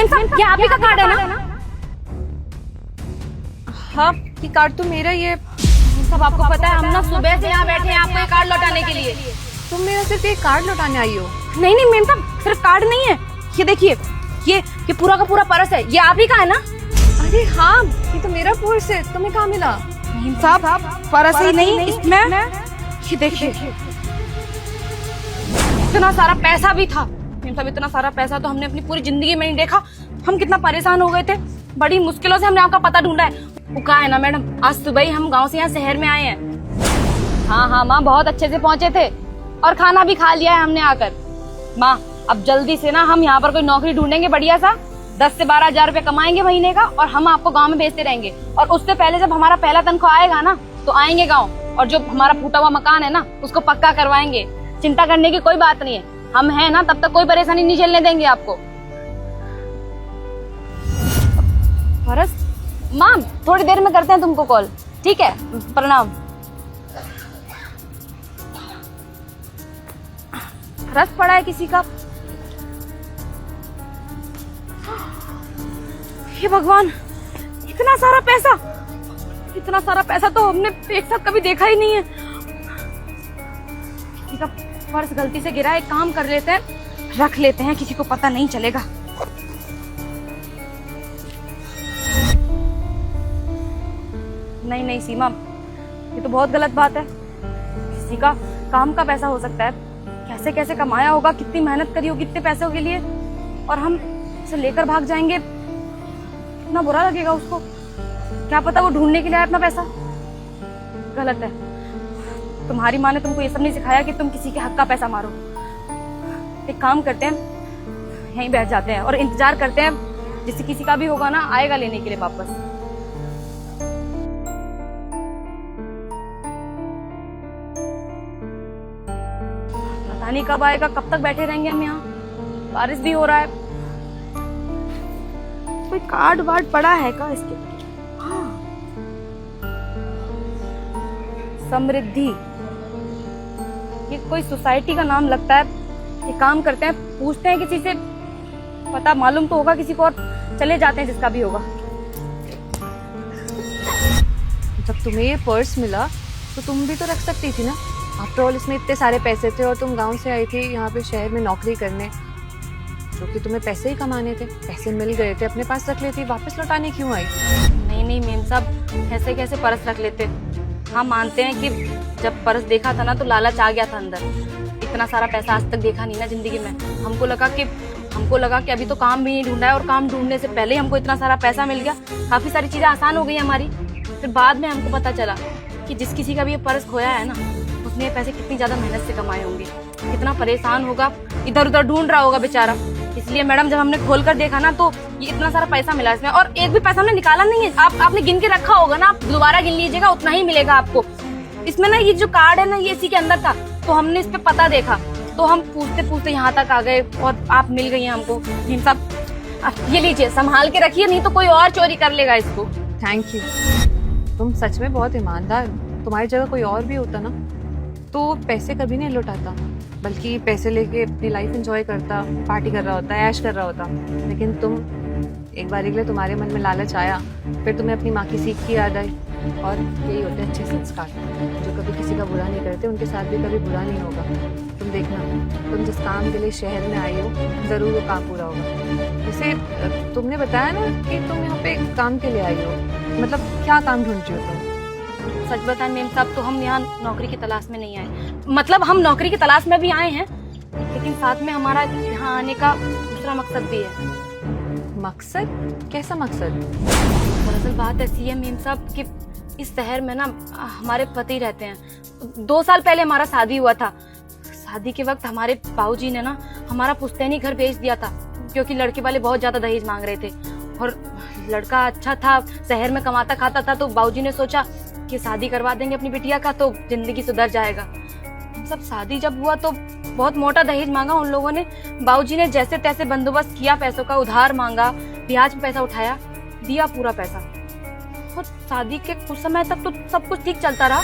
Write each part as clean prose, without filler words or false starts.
Ma'am साहब, ये आप ही का कार्ड है ना? हाँ, ये कार्ड तो मेरा ही है। सब आपको पता है, हम ना सुबह से यहाँ बैठे हैं आपको ये कार्ड लौटाने के लिए। तुम मेरा सिर्फ एक कार्ड लौटाने आई हो? नहीं नहीं मेम साहब, सिर्फ कार्ड नहीं है, ये देखिए, ये पूरा का पूरा पर्स है, ये आप ही का है ना? अरे हाँ, ये तो मेरा पर्स है। तुम्हें कहाँ मिला? मेम साहब, पर्स ही नहीं, इसमें ये देखिए इतना सारा पैसा भी था। मेम साहब, इतना सारा पैसा तो हमने अपनी पूरी जिंदगी में नहीं देखा। हम कितना परेशान हो गए थे, बड़ी मुश्किलों से हमने आपका पता ढूंढा है। वो कहा है ना मैडम, आज सुबह ही हम गांव से यहाँ शहर में आए हैं। हाँ हाँ माँ, बहुत अच्छे से पहुंचे थे और खाना भी खा लिया है हमने आकर। माँ, अब जल्दी से ना हम यहाँ पर कोई नौकरी ढूंढेंगे बढ़िया सा, 10 से 12 हजार रुपए कमाएंगे महीने का, और हम आपको गाँव में भेजते रहेंगे। और उससे पहले जब हमारा पहला तनख्वाह आएगा ना, तो आएंगे गाँव, और जो हमारा फूटा हुआ मकान है ना, उसको पक्का करवाएंगे। चिंता करने की कोई बात नहीं है, हम हैं ना, तब तक कोई परेशानी नहीं झेलने देंगे आपको। फरस माम, थोड़ी देर में करते हैं तुमको कॉल, ठीक है? प्रणाम। रस पड़ा है किसी का। हे भगवान, इतना सारा पैसा, इतना सारा पैसा तो हमने एक साथ कभी देखा ही नहीं है। किसी का पर्स गलती से गिरा है, एक काम कर लेते हैं, रख लेते हैं, किसी को पता नहीं चलेगा। नहीं नहीं सीमा, ये तो बहुत गलत बात है। किसी का काम का पैसा हो सकता है, कैसे कैसे कमाया होगा, कितनी मेहनत करी होगी इतने पैसों के लिए, और हम इसे लेकर भाग जाएंगे, कितना बुरा लगेगा उसको। क्या पता वो ढूंढने के लिए आया अपना पैसा। गलत है। तुम्हारी माँ ने तुमको ये सब नहीं सिखाया कि तुम किसी के हक का पैसा मारो। एक काम करते हैं, यहीं बैठ जाते हैं और इंतजार करते हैं, जिससे किसी का भी होगा ना, आएगा लेने के लिए वापस। पता नहीं कब आएगा, कब तक बैठे रहेंगे हम यहाँ, बारिश भी हो रहा है। कोई कार्ड वार्ड पड़ा है क्या इसके? हाँ, समृद्धि, ये कोई सोसाइटी का नाम लगता है। ये काम करते हैं, पूछते हैं किसी से, पता मालूम तो होगा किसी को, और चले जाते हैं जिसका भी होगा। जब तुम्हें ये पर्स मिला तो तुम भी तो रख सकती थी ना। आफ्टर ऑल इसमें इतने सारे पैसे थे, और तुम गांव से आई थी यहाँ पे शहर में नौकरी करने, जो कि तुम्हें पैसे ही कमाने थे। पैसे मिल गए थे, अपने पास रख लेती, वापस लौटाने क्यों आई? नहीं नहीं मेम साहब, ऐसे कैसे पर्स रख लेते। हाँ मानते हैं कि जब पर्स देखा था ना, तो लालच आ गया था अंदर। इतना सारा पैसा आज तक देखा नहीं ना जिंदगी में। हमको लगा कि अभी तो काम भी नहीं ढूंढा है, और काम ढूंढने से पहले ही हमको इतना सारा पैसा मिल गया, काफी सारी चीजें आसान हो गई हमारी। फिर बाद में हमको पता चला कि जिस किसी का भी ये पर्स खोया है ना, उसने ये पैसे कितनी ज्यादा मेहनत से कमाए होंगे, कितना परेशान होगा, इधर उधर ढूंढ रहा होगा बेचारा। इसलिए मैडम, जब हमने खोल कर देखा ना, तो ये इतना सारा पैसा मिला इसमें, और एक भी पैसा हमने निकाला नहीं है। आपने गिन के रखा होगा ना, आप दोबारा गिन लीजिएगा, उतना ही मिलेगा आपको। इसमें ना ये जो कार्ड है ना, ये इसी के अंदर था, तो हमने इस पे पता देखा, तो हम पूछते पूछते यहाँ तक आ गए, और आप मिल गई हैं हमको। सब ये लीजिए, संभाल के रखिए, नहीं तो कोई और चोरी कर लेगा इसको। थैंक यू, तुम सच में बहुत ईमानदार। तुम्हारी जगह कोई और भी होता ना, तो पैसे कभी नहीं लौटाता, बल्कि पैसे लेके अपनी लाइफ एंजॉय करता, पार्टी कर रहा होता, ऐश कर रहा होता। लेकिन तुम, एक बार के लिए तुम्हारे मन में लालच आया, फिर तुम्हें अपनी माँ की सीख की याद आई, और यही होते हैं अच्छे संस्कार। जो कभी किसी का बुरा नहीं करते, उनके साथ भी कभी बुरा नहीं होगा। तुम देखना, तुम जिस काम के लिए शहर में आई हो, जरूर वो काम पूरा होगा। जैसे तुमने बताया ना कि तुम यहाँ पे काम के लिए आई हो, मतलब क्या काम ढूंढ रही हो तुम? सच बताएं मेम साहब, तो हम यहाँ नौकरी की तलाश में नहीं आए। मतलब हम नौकरी की तलाश में भी आए हैं, लेकिन साथ में हमारा यहाँ आने का दूसरा मकसद भी है। मकसद? कैसा मकसद? दरअसल बात ऐसी है मेम साहब कि इस शहर में ना हमारे पति रहते हैं। 2 साल पहले हमारा शादी हुआ था। शादी के वक्त हमारे बाबूजी ने ना हमारा पुश्तैनी घर बेच दिया था, क्योंकि लड़के वाले बहुत ज्यादा दहेज मांग रहे थे, और लड़का अच्छा था, शहर में कमाता खाता था, तो बाबूजी ने सोचा कि शादी करवा देंगे अपनी बिटिया का, तो जिंदगी सुधर जाएगा। सब शादी जब हुआ तो बहुत मोटा दहेज मांगा उन लोगों ने। बाबूजी ने जैसे तैसे बंदोबस्त किया, पैसों का उधार मांगा, ब्याज पे पैसा उठाया, दिया पूरा पैसा। और शादी के कुछ समय तक तो सब कुछ ठीक चलता रहा।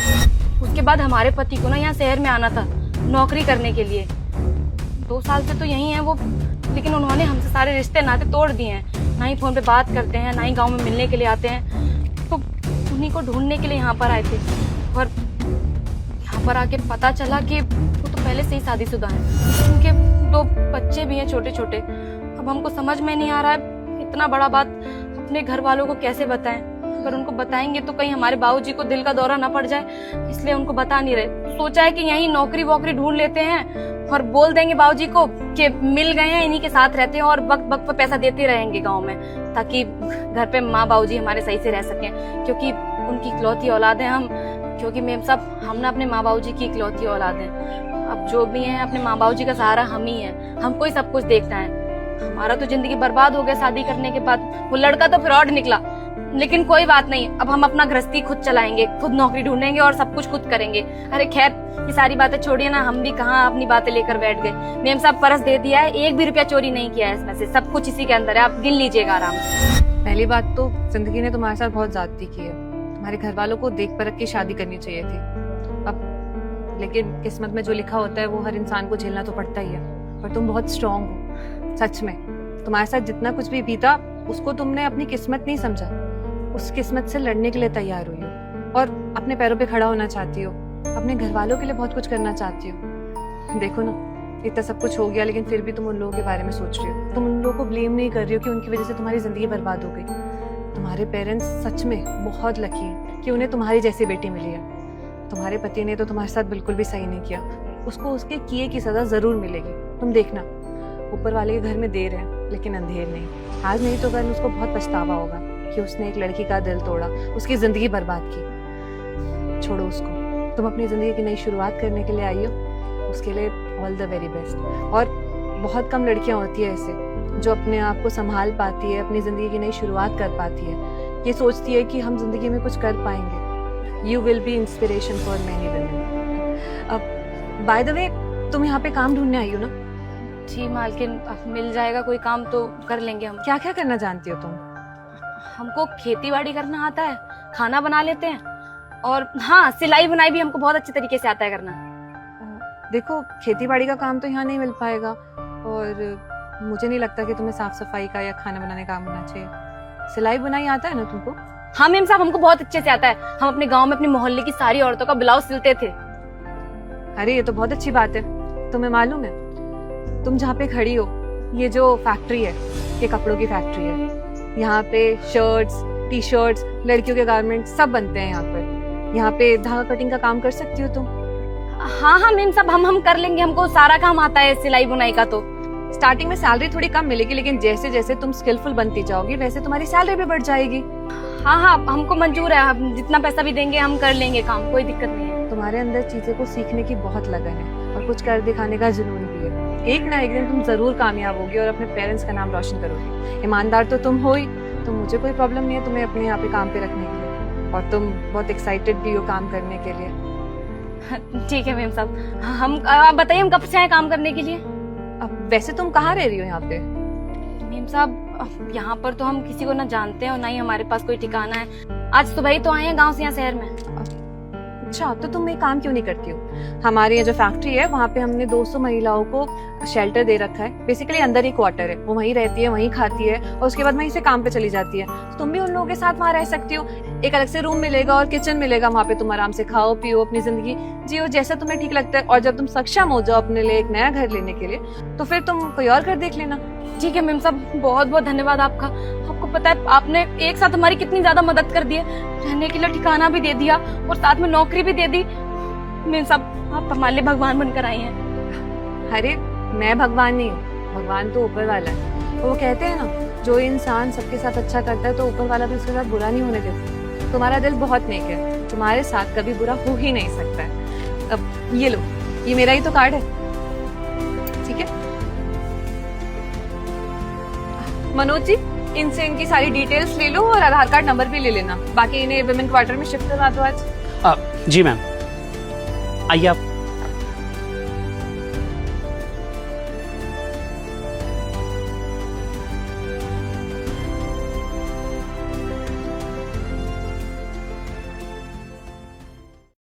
उसके बाद हमारे पति को ना यहाँ शहर में आना था नौकरी करने के लिए। 2 साल से तो यही है वो, लेकिन उन्होंने हमसे सारे रिश्ते नाते तोड़ दिए हैं। ना ही फोन पे बात करते हैं, ना ही गांव में मिलने के लिए आते हैं। तो उन्हीं को ढूंढने के लिए यहाँ पर आए थे, और यहाँ पर आके पता चला कि वो तो पहले से ही शादीशुदा है। उनके 2 बच्चे भी हैं छोटे छोटे। अब हमको समझ में नहीं आ रहा है इतना बड़ा बात अपने घर वालों को कैसे बताएं। अगर उनको बताएंगे तो कहीं हमारे बाबूजी को दिल का दौरा ना पड़ जाए, इसलिए उनको बता नहीं रहे। सोचा है कि यहीं नौकरी वोकरी ढूंढ लेते हैं और बोल देंगे बाबूजी को कि मिल गए हैं, इन्हीं के साथ रहते हैं और वक्त वक्त पर पैसा देते रहेंगे गांव में, ताकि घर पे माँ बाबूजी हमारे सही से रह सकें, क्योंकि उनकी इकलौती औलाद है हम। क्योंकि मेम साहब हम ना अपने माँ बाबूजी की इकलौती औलाद हैं। अब जो भी है अपने माँ बाबूजी का सहारा हम ही है, हमको ही सब कुछ देखना है। हमारा तो जिंदगी बर्बाद हो गया शादी करने के बाद। वो लड़का तो फ्रॉड निकला, लेकिन कोई बात नहीं, अब हम अपना गृहस्थी खुद चलाएंगे, खुद नौकरी ढूंढेंगे और सब कुछ खुद करेंगे। अरे खैर ये सारी बातें छोड़िए ना, हम भी कहाँ अपनी बातें लेकर बैठ गए। मेम साहब परस दे दिया है, 1 भी रुपया चोरी नहीं किया है इसमें से, सब कुछ इसी के अंदर है, आप गिन लीजिएगा आराम से। पहली बात तो जिंदगी ने तुम्हारे साथ बहुत ज्यादती की है। तुम्हारे घर वालों को देख परख के शादी करनी चाहिए थी। अब लेकिन किस्मत में जो लिखा होता है वो हर इंसान को झेलना तो पड़ता ही है। पर तुम बहुत स्ट्रांग हो, सच में। तुम्हारे साथ जितना कुछ भी बीता उसको तुमने अपनी किस्मत नहीं समझा, उस किस्मत से लड़ने के लिए तैयार हुई हो और अपने पैरों पे खड़ा होना चाहती हो, अपने घर वालों के लिए बहुत कुछ करना चाहती हो। देखो ना, इतना सब कुछ हो गया लेकिन फिर भी तुम उन लोगों के बारे में सोच रही हो। तुम उन लोगों को ब्लेम नहीं कर रही हो कि उनकी वजह से तुम्हारी जिंदगी बर्बाद हो गई। तुम्हारे पेरेंट्स सच में बहुत लकी हैं कि उन्हें तुम्हारी जैसी बेटी मिली है। तुम्हारे पति ने तो तुम्हारे साथ बिल्कुल भी सही नहीं किया, उसको उसके किए की सजा जरूर मिलेगी। तुम देखना, ऊपर वाले के घर में देर है लेकिन अंधेर नहीं। आज नहीं तो कल उसको बहुत पछतावा होगा कि उसने एक लड़की का दिल तोड़ा, उसकी जिंदगी बर्बाद की। छोड़ो उसको, तुम अपनी जिंदगी की नई शुरुआत करने के लिए आई हो, उसके लिए ऑल द वेरी बेस्ट। और बहुत कम लड़कियां होती है ऐसे जो अपने आप को संभाल पाती है, अपनी जिंदगी की नई शुरुआत कर पाती है, ये सोचती है कि हम जिंदगी में कुछ कर पाएंगे। You will be inspiration for many women. अब बाय द वे, तुम यहाँ पे काम ढूंढने आई हो ना? जी मालकिन, अब मिल जाएगा कोई काम तो कर लेंगे हम। क्या क्या करना जानती हो तुम? हमको खेती बाड़ी करना आता है, खाना बना लेते हैं, और हाँ सिलाई बुनाई भी हमको बहुत अच्छे तरीके से आता है करना। देखो, खेती बाड़ी का काम तो यहाँ नहीं मिल पाएगा, और मुझे नहीं लगता कि तुम्हें साफ सफाई का या खाना बनाने का काम होना चाहिए। सिलाई बुनाई आता है ना तुमको? हाँ मेम साहब, हमको बहुत अच्छे से आता है। हम अपने गांव में अपने मोहल्ले की सारी औरतों का ब्लाउज सिलते थे। अरे ये तो बहुत अच्छी बात है। तुम्हें मालूम है, तुम जहाँ पे खड़ी हो, ये जो फैक्ट्री है, ये कपड़ों की फैक्ट्री है। यहाँ पे शर्ट्स, टी शर्ट्स, लड़कियों के गारमेंट्स सब बनते हैं यहाँ पर। यहाँ पे धागा कटिंग का काम कर सकती हो तुम। हाँ हाँ मेम साहब, हम कर लेंगे, हमको सारा काम आता है सिलाई बुनाई का। तो स्टार्टिंग में सैलरी थोड़ी कम मिलेगी, लेकिन जैसे जैसे तुम स्किलफुल बनती जाओगी वैसे तुम्हारी सैलरी भी बढ़ जाएगी। हाँ हाँ, हमको मंजूर है, हम जितना पैसा भी देंगे हम कर लेंगे काम, कोई दिक्कत नहीं है। तुम्हारे अंदर चीजें को सीखने की बहुत लगन है और कुछ कर दिखाने का जुनून भी है। एक ना एक दिन तुम जरूर कामयाब होगी और अपने पेरेंट्स का नाम रोशन करोगी। ईमानदार तो तुम हो ही, तो मुझे कोई प्रॉब्लम नहीं है तुम्हें अपने यहाँ पे काम पे रखने के लिए, और तुम बहुत एक्साइटेड भी हो काम करने के लिए। ठीक है मेम साहब, हम आप बताइए हम कब से आए काम करने के लिए? अब वैसे तुम कहाँ रह रही हो यहाँ पे? मेम साहब, यहाँ पर तो हम किसी को ना जानते हैं और ना ही हमारे पास कोई ठिकाना है। आज सुबह ही तो आए हैं गांव से यहाँ शहर में। अच्छा, तो तुम ये काम क्यों नहीं करती हो? हमारी ये जो फैक्ट्री है वहाँ पे हमने 200 महिलाओं को शेल्टर दे रखा है। बेसिकली अंदर ही क्वार्टर है, वो वहीं रहती है, वहीं खाती है और उसके बाद वहीं से काम पे चली जाती है। तो तुम भी उन लोगों के साथ वहाँ रह सकती हो। एक अलग से रूम मिलेगा और किचन मिलेगा, वहाँ पे तुम आराम से खाओ पियो, अपनी जिंदगी जियो जैसा तुम्हें ठीक लगता है। और जब तुम सक्षम हो जाओ अपने लिए एक नया घर लेने के लिए, तो फिर तुम कोई और घर देख लेना। ठीक है मेम साहब, बहुत बहुत धन्यवाद आपका। आपको पता है आपने एक साथ हमारी कितनी ज्यादा मदद कर दी है, रहने के लिए ठिकाना भी दे दिया और साथ में नौकरी भी दे दी। मेम साहब, आप हमारे लिए भगवान बनकर आई हैं। अरे मैं भगवान नहीं हूँ, भगवान तो ऊपर वाला है। वो कहते हैं ना, जो इंसान सबके साथ अच्छा करता है तो ऊपर वाला भी उसके साथ बुरा नहीं होने देता। तुम्हारा दिल बहुत नेक है, तुम्हारे साथ कभी बुरा हो ही नहीं सकता है। अब ये लो, ये मेरा ही तो कार्ड है, ठीक है? मनोज जी, इनसे इनकी सारी डिटेल्स ले लो और आधार कार्ड नंबर भी ले लेना। बाकी इन्हें विमेन क्वार्टर में शिफ्ट करवा दो आज। जी मैम, आइए आप